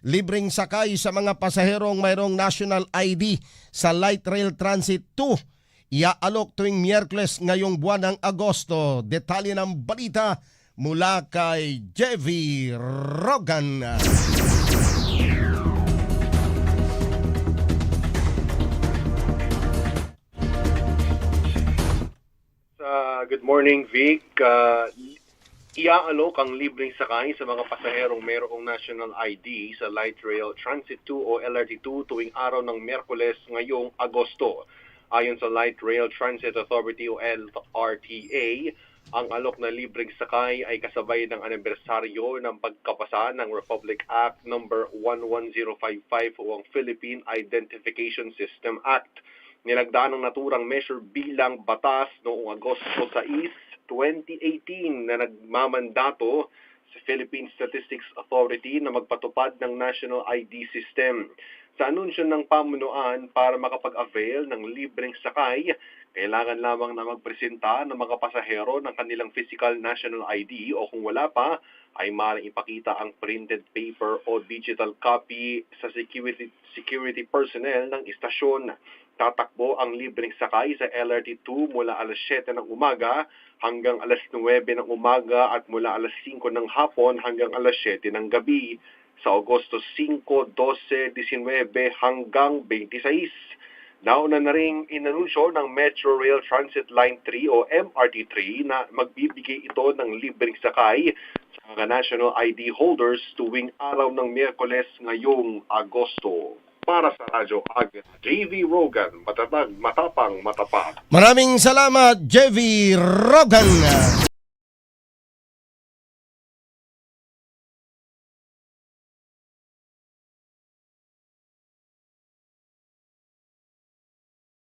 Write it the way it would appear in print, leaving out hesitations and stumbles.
libreng sakay sa mga pasaherong mayroong national ID sa Light Rail Transit 2. Iaalok tuwing Miyerkules ngayong buwan ng Agosto. Detalye ng balita mula kay Jevy Rogan. Good morning, Vic. Iaalok ang libreng sakay sa mga pasaherong mayroong national ID sa Light Rail Transit 2 o LRT2 tuwing araw ng Miyerkules ngayong Agosto. Ayon sa Light Rail Transit Authority o LRTA, ang alok na libreng sakay ay kasabay ng anibersaryo ng pagkapasa ng Republic Act No. 11055 o ang Philippine Identification System Act. Nilagdaan ng naturang measure bilang batas noong Agosto 6, 2018 na nagmamandato sa Philippine Statistics Authority na magpatupad ng National ID System. Sa anunsyo ng pamunuan para makapag-avail ng libreng sakay, kailangan lamang na magpresenta ng mga pasahero ng kanilang physical national ID o kung wala pa, ay maaaring ipakita ang printed paper o digital copy sa security personnel ng istasyon. Tatakbo ang libreng sakay sa LRT2 mula alas 7 ng umaga hanggang alas 9 ng umaga at mula alas 5 ng hapon hanggang alas 7 ng gabi sa Agosto 5, 12, 19 hanggang 26. Nauna na ring inanunsyo ng Metro Rail Transit Line 3 o MRT3 na magbibigay ito ng libreng sakay sa mga national ID holders tuwing araw ng Miyerkules ngayong Agosto. Para sa Radyo Agit, JV Rogan, matatag, matapang, matapat. Maraming salamat, Jevy Rogan.